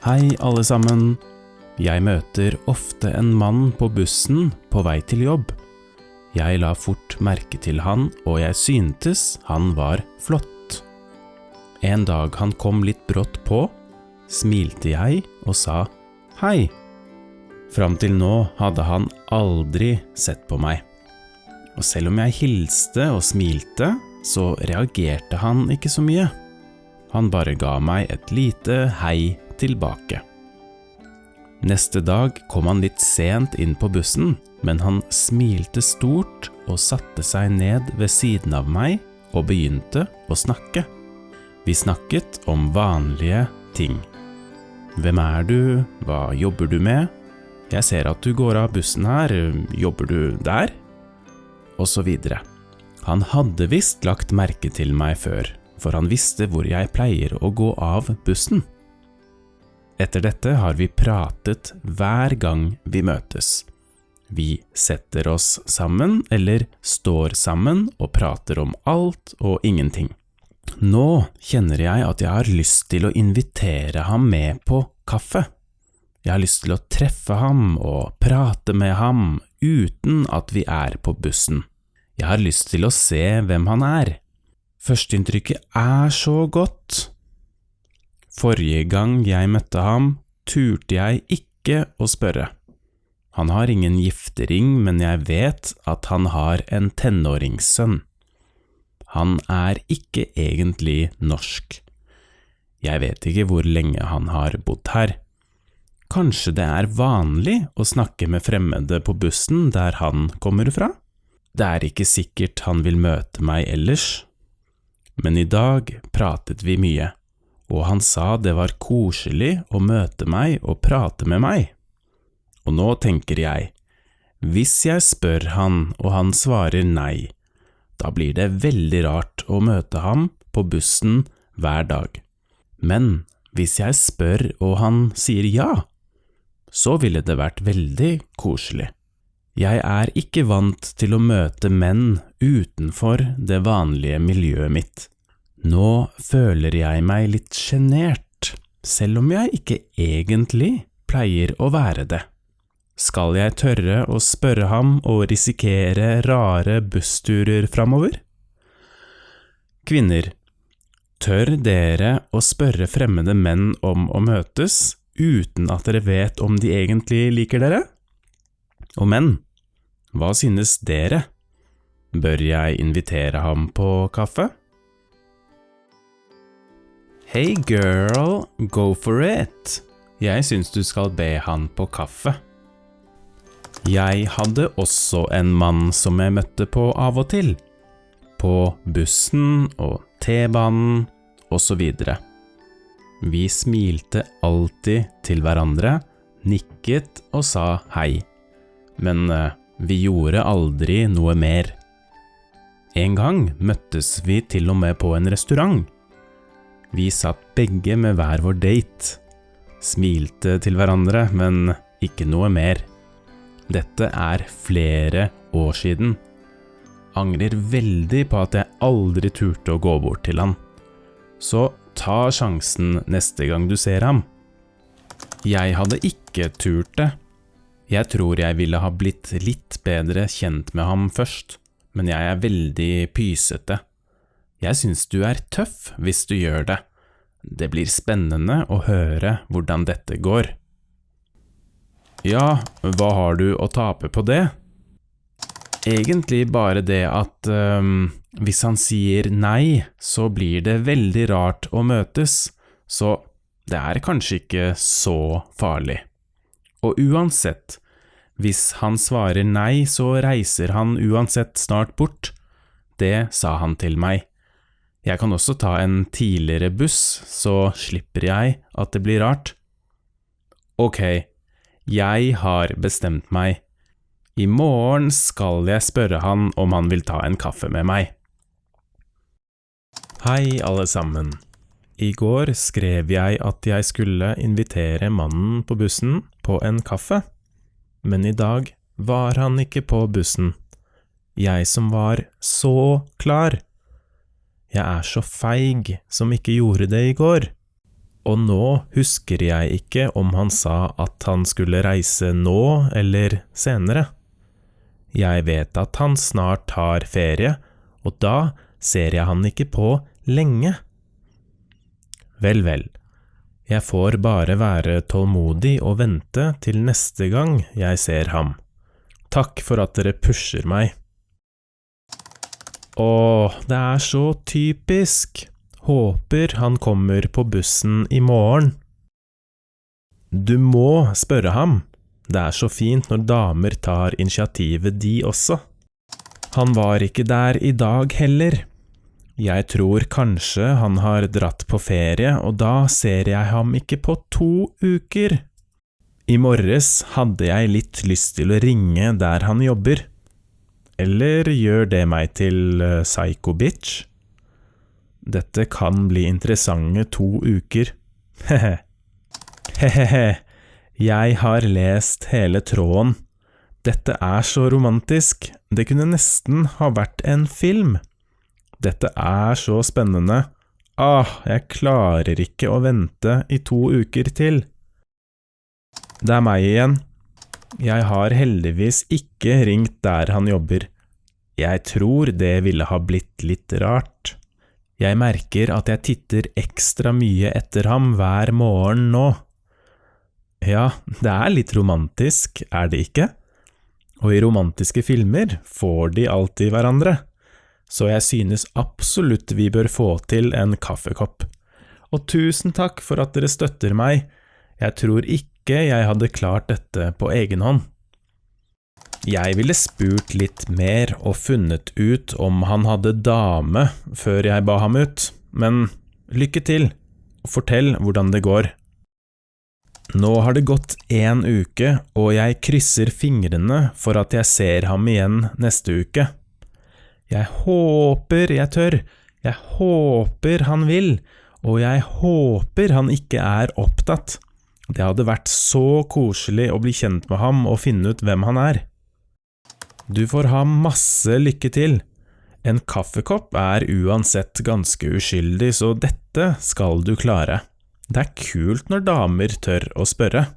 Hei alle sammen. Jeg møter ofte en mann på bussen på vei til jobb. Jeg la fort merke til han, og jeg syntes han var flott. En dag han kom litt brått på, smilte jeg og sa hei. Fram til nå hadde han aldri sett på meg. Og selv om jeg hilste og smilte, så reagerte han ikke så mye. Han bare ga meg et lite hei tilbake. Neste dag kom han litt sent inn på bussen, men han smilte stort og satte seg ned ved siden av meg og begynte å snakke. Vi snakket om vanlige ting. Hvem er du? Hva jobber du med? Jeg ser at du går av bussen her. Jobber du der? Og så videre. Han hadde visst lagt merke til meg før, for han visste hvor jeg pleier å gå av bussen. Etter dette har vi pratet hver gang vi møtes. Vi setter oss sammen eller står sammen og prater om alt og ingenting. Nå kjenner jeg at jeg har lyst til å invitere ham med på kaffe. Jeg har lyst til å treffe ham og prate med ham uten at vi er på bussen. Jeg har lyst til å se hvem han er. Førsteinntrykket er så godt. Forrige gang jeg møtte ham, turte jeg ikke å spørre. Han har ingen giftering, men jeg vet at han har en tenåringssønn. Han er ikke egentlig norsk. Jeg vet ikke hvor lenge han har bodd her. Kanskje det er vanlig å snakke med fremmede på bussen der han kommer fra? Det er ikke sikkert han vil møte meg ellers. Men i dag pratet vi mye. Og han sa det var koselig å møte meg og prate med meg. Og nå tenker jeg, hvis jeg spør han og han svarer nei, da blir det veldig rart å møte ham på bussen hver dag. Men hvis jeg spør og han sier ja, så ville det vært veldig koselig. Jeg er ikke vant til å møte menn utenfor det vanlige miljøet mitt. Nå føler jeg meg litt genert, selv om jeg ikke egentlig pleier å være det. Skal jeg tørre å spørre ham og risikere rare bussturer fremover? Kvinner, tør dere å spørre fremmede menn om å møtes uten at dere vet om de egentlig liker dere? Og menn, hva synes dere? Bør jeg invitere ham på kaffe? Hey girl, go for it! Jeg synes du skal be han på kaffe. Jeg hadde også en mann som jeg møtte på av og til. På bussen og T-banen og så videre. Vi smilte alltid til hverandre, nikket og sa hei. Men vi gjorde aldri noe mer. En gang møttes vi til og med på en restaurant. Vi satt begge med hver vår date, smilte til hverandre, men ikke noe mer. Dette er flere år siden. Angrer veldig på at jeg aldri turte å gå bort til han. Så ta sjansen neste gang du ser ham. Jeg hadde ikke turt det. Jeg tror jeg ville ha blitt litt bedre kjent med ham først, men jeg er veldig pysete. Jeg synes du er tøff hvis du gjør det. Det blir spennende å høre hvordan dette går. Ja, hva har du å tape på det? Egentlig bare det at hvis han sier nei, så blir det veldig rart å møtes, så det er kanskje ikke så farlig. Og uansett, hvis han svarer nei, så reiser han uansett snart bort. Det sa han til meg. Jeg kan også ta en tidligere buss, så slipper jeg at det blir rart. Ok, jeg har bestemt meg. I morgen skal jeg spørre han om han vil ta en kaffe med meg. Hei alle sammen. I går skrev jeg at jeg skulle invitere mannen på bussen på en kaffe. Men i dag var han ikke på bussen. Jeg som var så klar. Jeg er så feig som ikke gjorde det i går. Og nå husker jeg ikke om han sa at han skulle reise nå eller senere. Jeg vet at han snart tar ferie, og da ser jeg han ikke på lenge. Vel, vel. Jeg får bare være tålmodig og vente til neste gang jeg ser ham. Takk for at dere pusher meg. Åh, det er så typisk. Håper han kommer på bussen i morgen. Du må spørre ham. Det er så fint når damer tar initiativet de også. Han var ikke der i dag heller. Jeg tror kanskje han har dratt på ferie, og da ser jeg ham ikke på 2 uker. I morges hadde jeg litt lyst til å ringe der han jobber. Eller gjør det meg til psycho bitch? Dette kan bli interessante 2 uker. Hehe. Hehehe. Jeg har lest hele tråden. Dette er så romantisk. Det kunne nesten ha vært en film. Dette er så spennende. Jeg klarer ikke å vente i 2 uker til. Det er meg igjen. Jeg har heldigvis ikke ringt der han jobber. Jeg tror det ville ha blitt litt rart. Jeg merker at jeg titter ekstra mye etter ham hver morgen nå. Ja, det er litt romantisk, er det ikke? Og i romantiske filmer får de alltid hverandre. Så jeg synes absolutt vi bør få til en kaffekopp. Og tusen takk for at dere støtter meg. Jeg tror ikke jeg hadde klart dette på egen hånd. Jeg ville spurt litt mer og funnet ut om han hadde dame før jeg ba ham ut, men lykke til, og fortell hvordan det går. Nå har det gått 1 uke, og jeg krysser fingrene for at jeg ser ham igjen neste uke. Jeg håper jeg tør, jeg håper han vil, og jeg håper han ikke er opptatt. Det hadde vært så koselig å bli kjent med ham og finne ut hvem han er. Du får ha masse lykke til. En kaffekopp er uansett ganske uskyldig, så dette skal du klare. Det er kult når damer tør å spørre.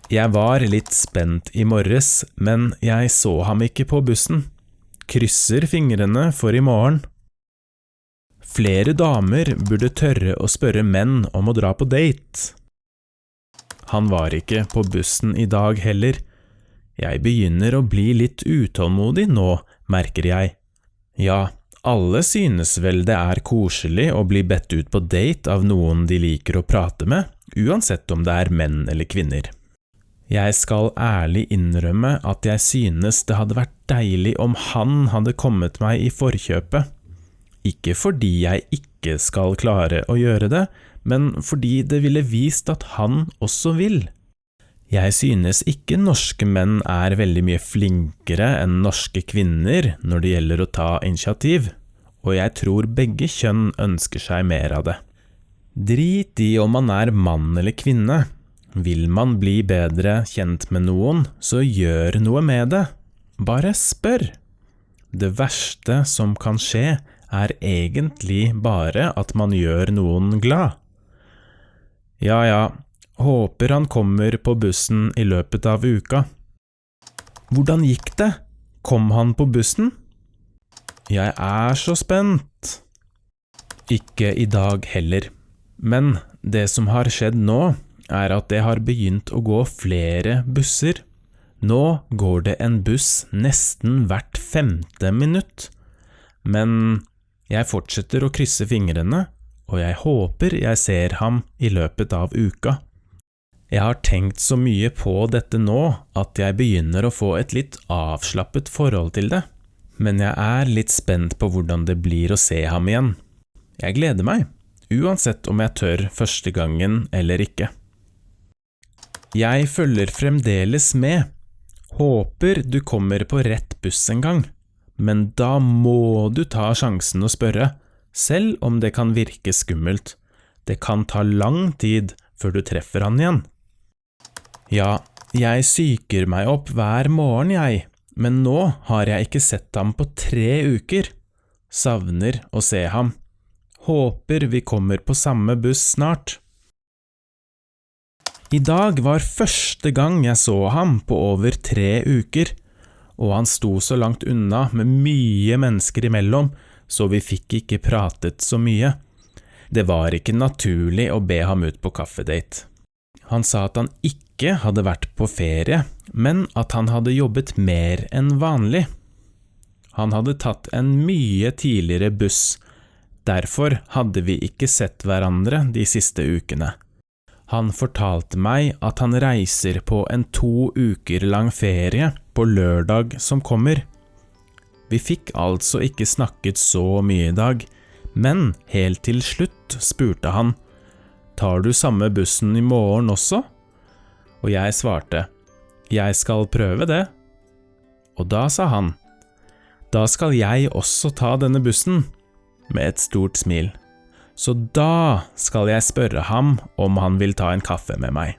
Jeg var litt spent i morges, men jeg så ham ikke på bussen. Krysser fingrene for i morgen. Flere damer burde tørre å spørre menn om å dra på date. Han var ikke på bussen i dag heller. Jeg begynner å bli litt utålmodig nå, merker jeg. Ja, alle synes vel det er koselig å bli bedt ut på date av noen de liker å prate med, uansett om det er menn eller kvinner. Jeg skal ærlig innrømme at jeg synes det hadde vært deilig om han hadde kommet meg i forkjøpet. Ikke fordi jeg ikke skal klare å gjøre det, men fordi det ville vist at han også vil. Jeg synes ikke norske menn er veldig mye flinkere enn norske kvinner når det gjelder å ta initiativ, og jeg tror begge kjønn ønsker seg mer av det. Drit i om man er mann eller kvinne. Vil man bli bedre kjent med noen, så gjør noe med det. Bare spør. Det verste som kan skje er egentlig bare at man gjør noen glad. Ja, håper han kommer på bussen i løpet av uka. Hvordan gikk det? Kom han på bussen? Jeg er så spent. Ikke i dag heller. Men det som har skjedd nå, er at det har begynt å gå flere busser. Nå går det en buss nesten hvert 5. minutt. Men jeg fortsetter å krysse fingrene, og jeg håper jeg ser ham i løpet av uka. Jeg har tenkt så mye på dette nå at jeg begynner å få et litt avslappet forhold til det, men jeg er litt spent på hvordan det blir å se ham igjen. Jeg gleder meg, uansett om jeg tør første gangen eller ikke. Jeg følger fremdeles med. Håper du kommer på rett buss en gang, men da må du ta sjansen å spørre, selv om det kan virke skummelt. Det kan ta lang tid før du treffer han igjen. Ja, jeg syker meg opp hver morgen jeg, men nå har jeg ikke sett ham på 3 uker. Savner å se ham. Håper vi kommer på samme buss snart. I dag var første gang jeg så ham på over 3 uker, og han sto så langt unna med mye mennesker imellom, så vi fikk ikke pratet så mye. Det var ikke naturlig å be ham ut på kaffedate. Han sa at han ikke hadde vært på ferie, men at han hadde jobbet mer enn vanlig. Han hadde tatt en mye tidligere buss, derfor hadde vi ikke sett hverandre de siste ukene. Han fortalte meg at han reiser på en 2 uker lang ferie på lørdag som kommer. Vi fikk altså ikke snakket så mye i dag, men helt til slutt spurte han, «Tar du samme bussen i morgen også?» Og jeg svarte, «Jeg skal prøve det.» Og da sa han, «Da skal jeg også ta denne bussen», med et stort smil. Så da skal jeg spørre ham om han vil ta en kaffe med meg.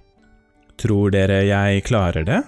Tror dere jeg klarer det?